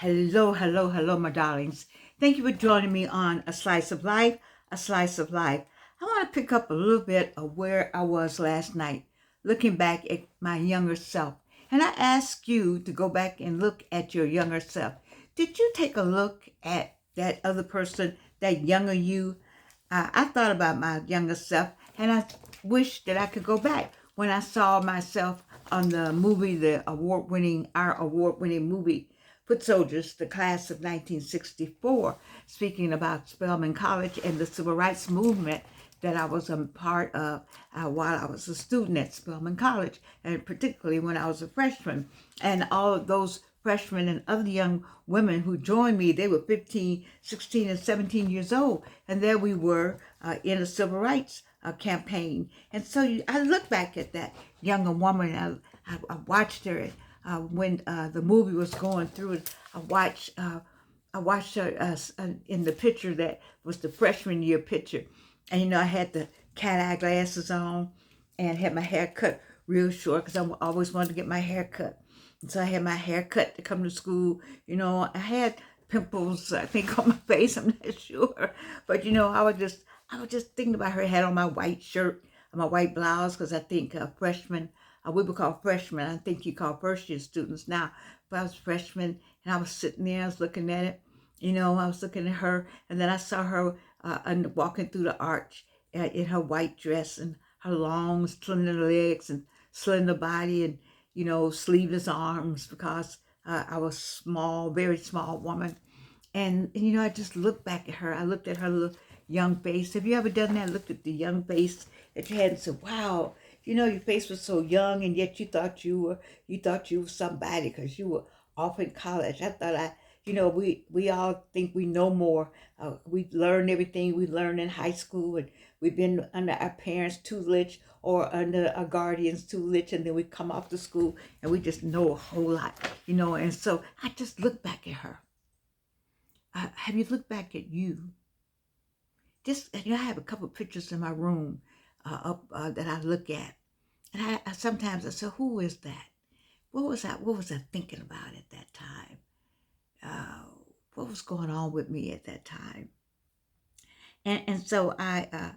Hello, hello, hello, my darlings. Thank you for joining me on A Slice of Life, A Slice of Life. I want to pick up a little bit of where I was last night, looking back at my younger self. And I ask you to go back and look at your younger self. Did you take a look at that other person, that younger you? I thought about my younger self, and I wish that I could go back when I saw myself on the movie, our award-winning movie, Foot Soldiers, the class of 1964, speaking about Spelman College and the civil rights movement that I was a part of while I was a student at Spelman College, and particularly when I was a freshman. And all of those freshmen and other young women who joined me, they were 15, 16, and 17 years old. And there we were in a civil rights campaign. And so I look back at that younger woman. I watched her when the movie was going through. I watched her in the picture that was the freshman year picture. And, I had the cat eye glasses on and had my hair cut real short because I always wanted to get my hair cut. And so I had my hair cut to come to school. I had pimples, I think, on my face. I'm not sure. But, I was just thinking about her. I had on my white shirt, my white blouse, because I think freshmen, we were called freshmen. I think you call first year students now. But I was freshman and I was sitting there, I was looking at it. I was looking at her, and then I saw her walking through the arch in her white dress and her long, slender legs and slender body and, sleeveless arms because I was small, very small woman. And, I just looked back at her. I looked at her little young face. Have you ever done that? Looked at the young face that you had and said, wow, your face was so young, and yet you thought you were somebody because you were off in college. I thought we all think we know more. We learned everything we learned in high school, and we've been under our parents' tutelage or under our guardians' tutelage, and then we come off to school and we just know a whole lot, And so I just look back at her. Have you looked back at you? Just, I have a couple of pictures in my room up that I look at, and I sometimes I say, who is that? What was I? What was I thinking about at that time? Uh, what was going on with me at that time? And so I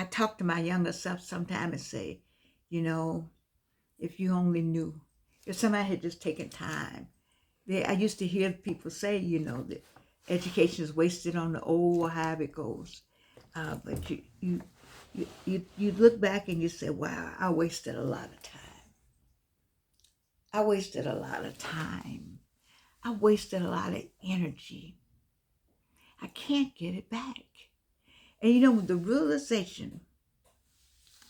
talk to my younger self sometime and say, you know, if you only knew, if somebody had just taken time. I used to hear people say, that education is wasted on the old or however it goes. But you look back and you say, wow, I wasted a lot of time. I wasted a lot of time. I wasted a lot of energy. I can't get it back. And the realization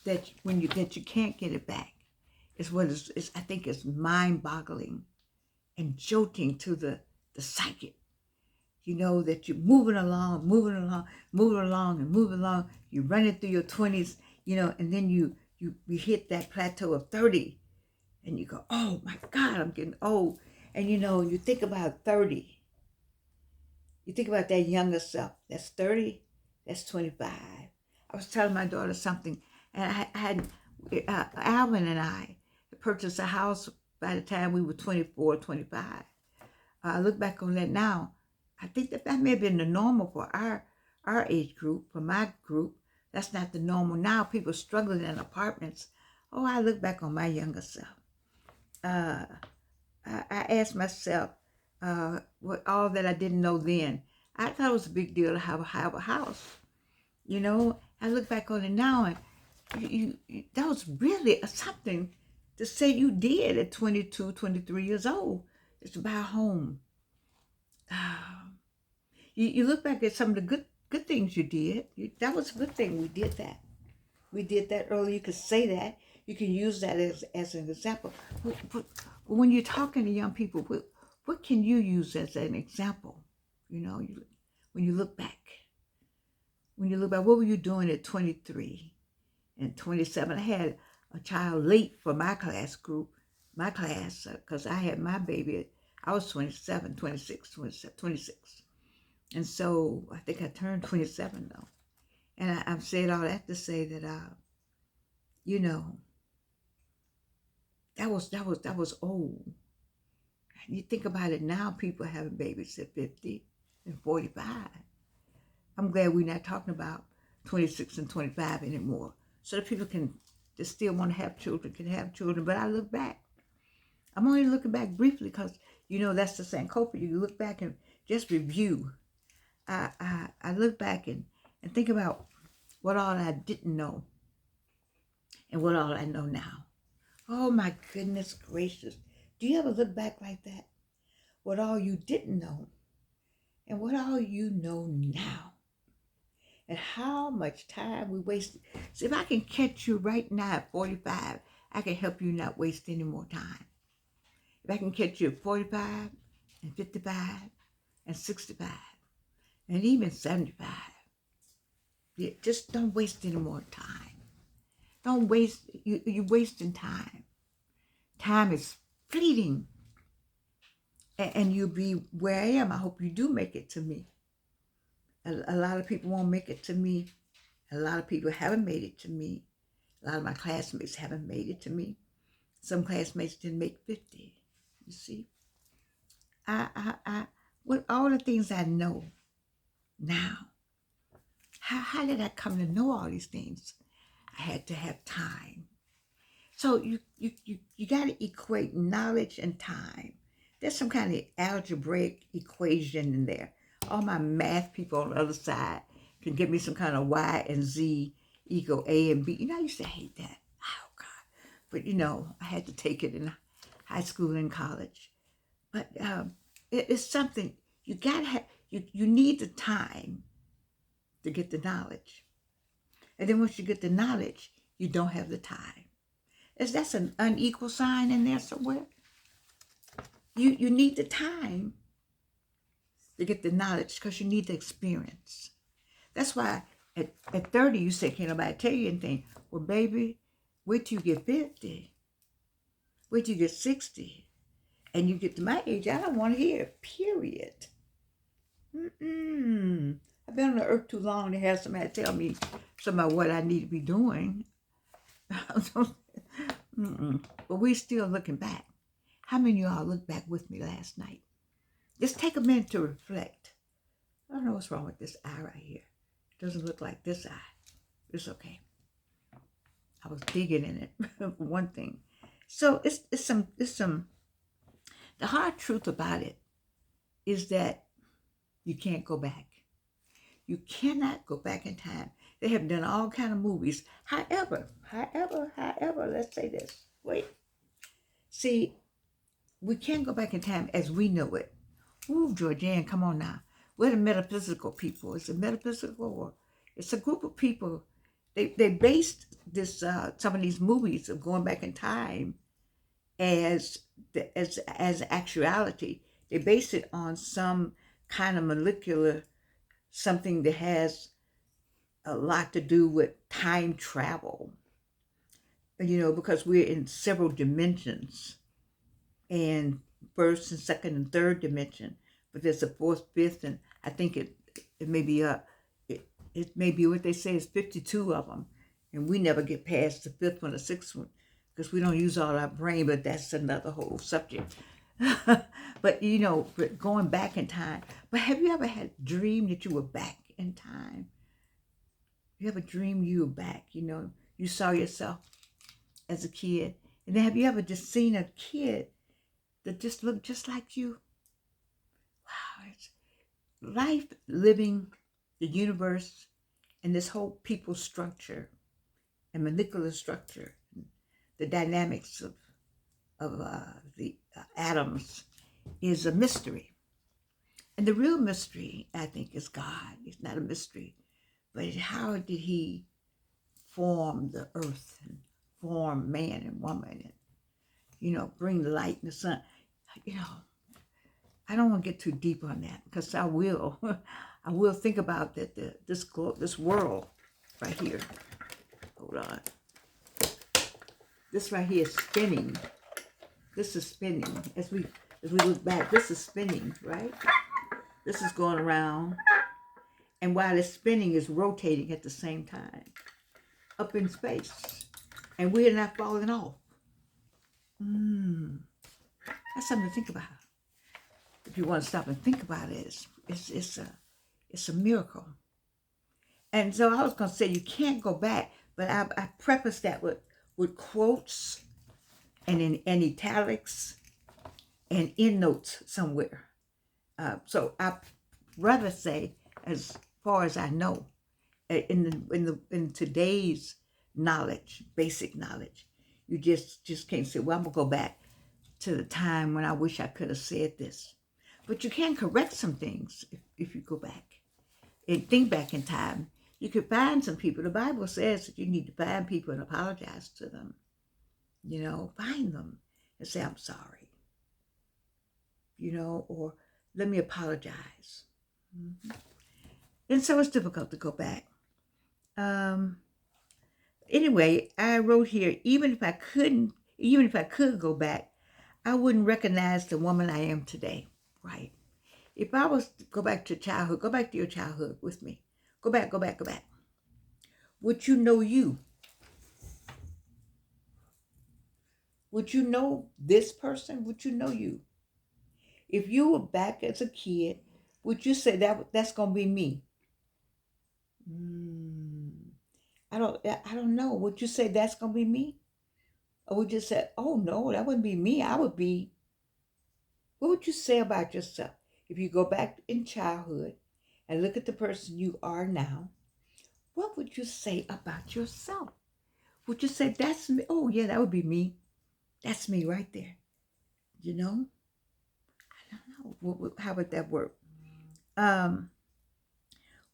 that that you can't get it back is what is I think is mind-boggling and jolting to the psychic. That you're moving along, moving along, moving along, and moving along. You're running through your 20s, and then you hit that plateau of 30, and you go, oh my God, I'm getting old. And you think about 30. You think about that younger self. That's 30. That's 25. I was telling my daughter something, and I had Alvin and I purchased a house by the time we were 24, 25. I look back on that now. I think that may have been the normal for our age group, for my group. That's not the normal. Now people struggling in apartments. Oh, I look back on my younger self. Uh, I asked myself what all that I didn't know then. I thought it was a big deal to have a house. I look back on it now, and that was really something to say you did at 22, 23 years old. It's to buy a home. You look back at some of the good things you did. That was a good thing. We did that. We did that earlier. You could say that. You can use that as an example. But when you're talking to young people, what can you use as an example? When you look back. When you look back, what were you doing at 23 and 27? I had a child late for my class, because I had my baby. I was 27, 26, 27, 26. And so I think I turned 27 though. And I've said all that to say that, that was old. You think about it now, people having babies at 50 and 45. I'm glad we're not talking about 26 and 25 anymore. So that people can just still want to have children, can have children. But I look back. I'm only looking back briefly because, that's the Sankofa. You look back and just review. I look back and think about what all I didn't know and what all I know now. Oh my goodness gracious. Do you ever look back like that? What all you didn't know and what all you know now. And how much time we wasted. See, if I can catch you right now at 45, I can help you not waste any more time. If I can catch you at 45 and 55 and 65 and even 75, just don't waste any more time. Don't waste, you're wasting time. Time is fleeting. And you'll be where I am. I hope you do make it to me. A lot of people won't make it to me. A lot of people haven't made it to me. A lot of my classmates haven't made it to me. Some classmates didn't make 50. You see? With all the things I know now, how did I come to know all these things? I had to have time. So you got to equate knowledge and time. There's some kind of algebraic equation in there. All my math people on the other side can give me some kind of Y and Z equal A and B. I used to hate that. Oh, God. But, I had to take it in high school and college. But it's something you got to have. You need the time to get the knowledge. And then once you get the knowledge, you don't have the time. That's an unequal sign in there somewhere. You need the time to get the knowledge because you need the experience. That's why at 30 you say, can't nobody tell you anything. Well, baby, wait till you get 50. Wait till you get 60. And you get to my age, I don't want to hear it, period. I've been on the earth too long to have somebody tell me some of what I need to be doing. But we're still looking back. How many of y'all looked back with me last night? Just take a minute to reflect. I don't know what's wrong with this eye right here. It doesn't look like this eye. It's okay. I was digging in it for one thing. So it's some. The hard truth about it is that you can't go back. You cannot go back in time. They have done all kind of movies. However, let's say this. Wait. See, we can't go back in time as we know it. Ooh, Georgianne, come on now. We're the metaphysical people. Is it metaphysical or it's a group of people. They based this some of these movies of going back in time as actuality. They base it on some kind of molecular something that has a lot to do with time travel. Because we're in several dimensions, and first and second and third dimension, but there's a fourth, fifth, and I think it may be it may be what they say is 52 of them, and we never get past the fifth one or sixth one because we don't use all our brain. But that's another whole subject. But going back in time. But have you ever had a dream that you were back in time? You ever dreamed you were back? You saw yourself as a kid, and then have you ever just seen a kid that just looked just like you? Wow, it's life, living, the universe, and this whole people structure and molecular structure, the dynamics of the atoms is a mystery. And the real mystery, I think, is God. It's not a mystery, but how did he form the earth and form man and woman and, bring the light and the sun? I don't want to get too deep on that because I will. I will think about that. This world right here. Hold on. This right here is spinning. This is spinning. As we look back, this is spinning, right? This is going around. And while it's spinning, it's rotating at the same time. Up in space. And we're not falling off. That's something to think about. if you want to stop and think about it, it's a miracle. And so I was going to say you can't go back, but I preface that with quotes and in italics and in notes somewhere. So I rather say, as far as I know, in today's knowledge, basic knowledge, you just can't say, well, I'm gonna go back to the time when I wish I could have said this. But you can correct some things if you go back and think back in time. You could find some people. The Bible says that you need to find people and apologize to them. Find them and say, I'm sorry. Or let me apologize. Mm-hmm. And so it's difficult to go back. Anyway, I wrote here, even if I could go back, I wouldn't recognize the woman I am today. Right. If I was to go back to childhood, go back to your childhood with me. Go back. Would you know you? Would you know this person? Would you know you? If you were back as a kid, would you say that's gonna be me? I don't know. Would you say that's gonna be me? Or would you say, oh no, that wouldn't be me. I would be. What would you say about yourself if you go back in childhood and look at the person you are now? What would you say about yourself? Would you say that's me? Oh yeah, that would be me. That's me right there. I don't know. How would that work?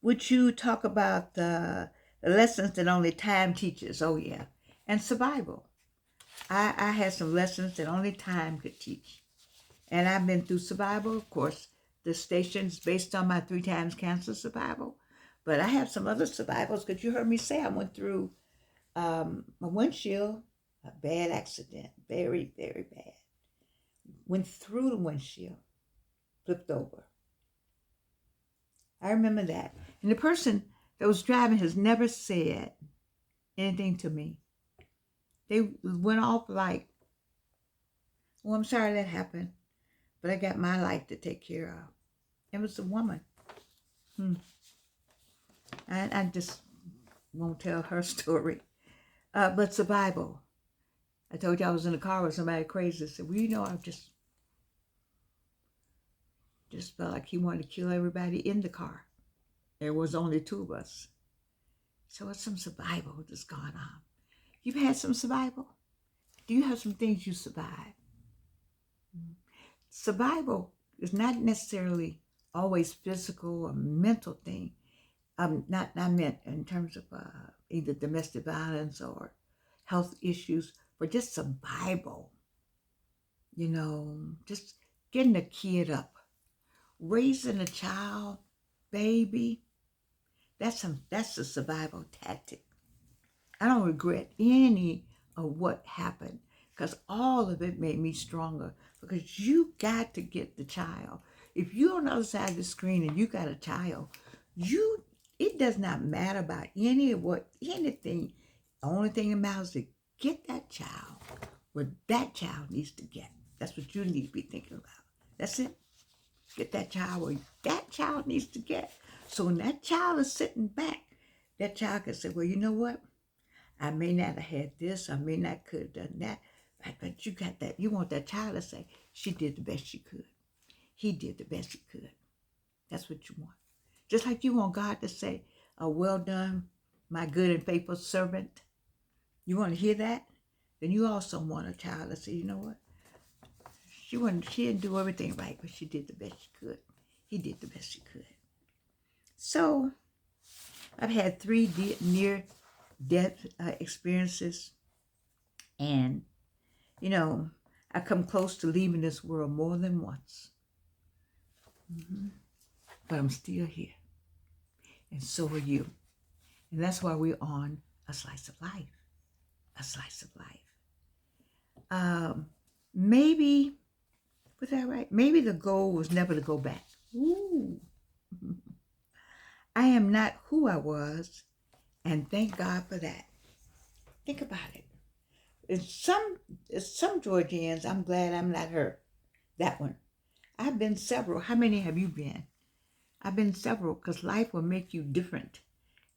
Would you talk about the lessons that only time teaches? Oh yeah, and survival. I had some lessons that only time could teach, and I've been through survival. Of course, the station's based on my 3 times cancer survival, but I have some other survivals because you heard me say I went through a windshield, a bad accident, very, very bad. Went through the windshield, flipped over. I remember that. And the person that was driving has never said anything to me. They went off like, well, I'm sorry that happened, but I got my life to take care of. It was a woman. I just won't tell her story. But survival. I told you I was in the car with somebody crazy. I said, well, I just felt like he wanted to kill everybody in the car. There was only 2 of us. So it's some survival that's gone on. You've had some survival? Do you have some things you survived? Survival is not necessarily always physical or mental thing. Not meant in terms of either domestic violence or health issues, but just survival. Just getting a kid up, raising a child, baby. That's a survival tactic. I don't regret any of what happened because all of it made me stronger because you got to get the child. If you're on the other side of the screen and you got a child, it does not matter about anything. The only thing that matters is to get that child what that child needs to get. That's what you need to be thinking about. That's it. Get that child what that child needs to get. So when that child is sitting back, that child can say, well, you know what? I may not have had this, I may not could have done that, but you got that. You want that child to say, she did the best she could. He did the best he could. That's what you want. Just like you want God to say, well done, my good and faithful servant. You want to hear that? Then you also want a child to say, you know what? She didn't do everything right, but she did the best she could. He did the best he could. So, I've had 3 near-death experiences. And, I come close to leaving this world more than once. But I'm still here. And so are you. And that's why we're on A Slice of Life. A Slice of Life. Maybe, was that right? Maybe the goal was never to go back. Ooh. I am not who I was, and thank God for that. Think about it. Some Georgians, I'm glad I'm not her. That one. I've been several. How many have you been? I've been several because life will make you different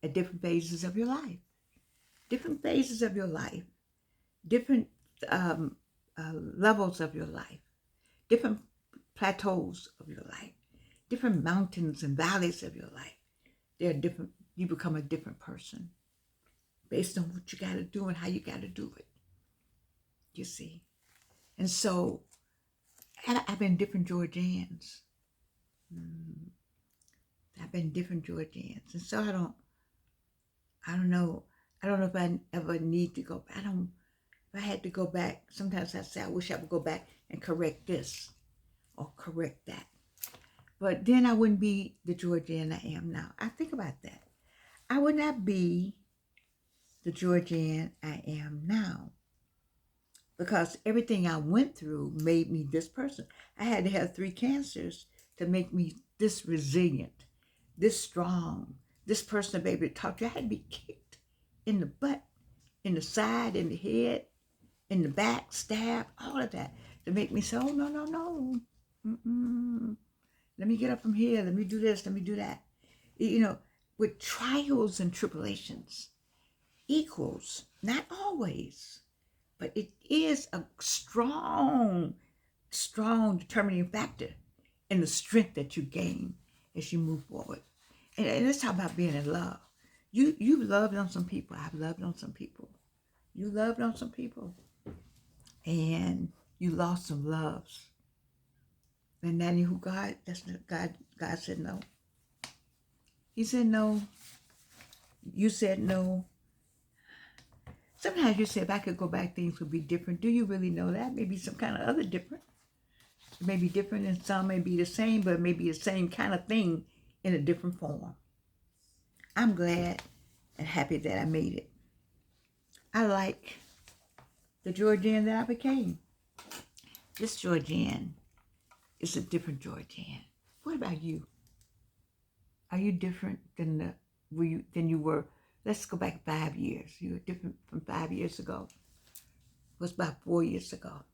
at different phases of your life. Different phases of your life, different levels of your life, different plateaus of your life, different mountains and valleys of your life. They're different. You become a different person based on what you got to do and how you got to do it. You see, and so I've been different Georgians. I've been different Georgians, and so I don't know. I don't know if I ever need to go. I don't. If I had to go back, sometimes I say I wish I would go back and correct this or correct that. But then I wouldn't be the Georgian I am now. I think about that. I would not be the Georgian I am now because everything I went through made me this person. I had to have 3 cancers to make me this resilient, this strong, this person to be able to talk to. I had to be kicked in the butt, in the side, in the head, in the back, stabbed, all of that to make me say, oh, no, no, no. Mm-mm. Let me get up from here. Let me do this. Let me do that. You know, with trials and tribulations equals, not always, but it is a strong, strong determining factor in the strength that you gain as you move forward. And let's talk about being in love. You've loved on some people. I've loved on some people. You loved on some people. And you lost some loves. And that who God, that's not God. God said no. He said no. You said no. Sometimes you say, if I could go back, things would be different. Do you really know that? Maybe some kind of other different. It may be different and some may be the same, but it may be the same kind of thing in a different form. I'm glad and happy that I made it. I like the Georgian that I became. This Georgian is a different Georgian. What about you? Are you different than you were? Let's go back 5 years. You were different from 5 years ago. What's about 4 years ago?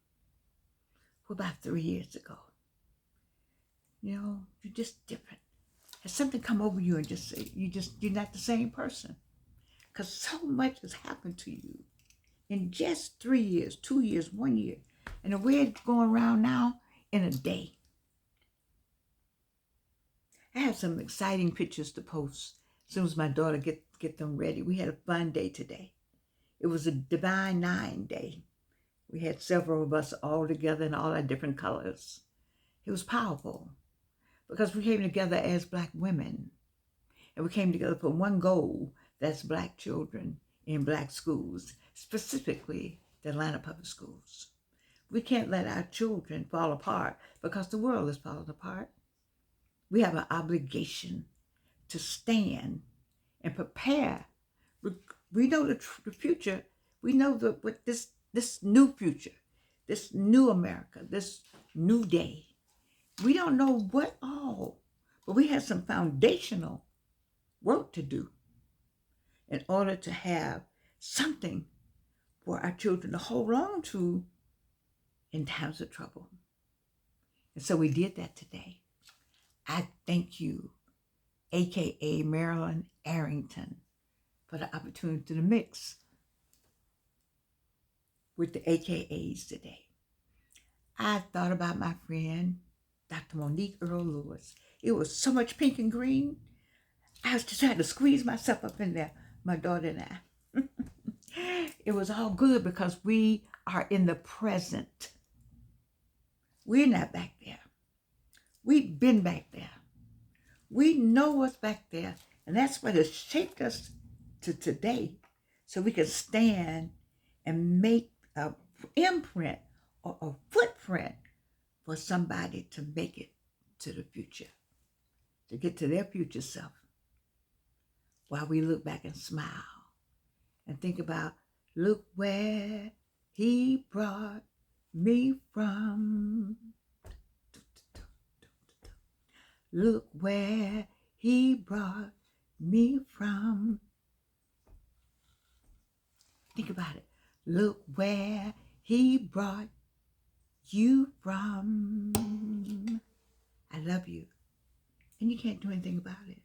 What about 3 years ago? You know, you're just different. Has something come over you and just say you're not the same person? Because so much has happened to you in just 3 years, 2 years, 1 year. And the way it's going around now, in a day. I have some exciting pictures to post as soon as my daughter get them ready. We had a fun day today. It was a Divine 9 day. We had several of us all together in all our different colors. It was powerful because we came together as Black women. And we came together for one goal, that's Black children in Black schools, specifically the Atlanta Public Schools. We can't let our children fall apart because the world is falling apart. We have an obligation to stand and prepare. We know the future. We know what this new future, this new America, this new day. We don't know what all, but we have some foundational work to do in order to have something for our children to hold on to in times of trouble. And so we did that today. I thank you, AKA Marilyn Arrington, for the opportunity to mix with the AKAs today. I thought about my friend, Dr. Monique Earl Lewis. It was so much pink and green. I was just trying to squeeze myself up in there, my daughter and I. It was all good because we are in the present. We're not back there. We've been back there. We know what's back there, and that's what has shaped us to today, so we can stand and make an imprint or a footprint for somebody to make it to the future, to get to their future self, while we look back and smile and think about, look where he brought me from. Look where he brought me from. Think about it. Look where he brought you from. I love you. And you can't do anything about it.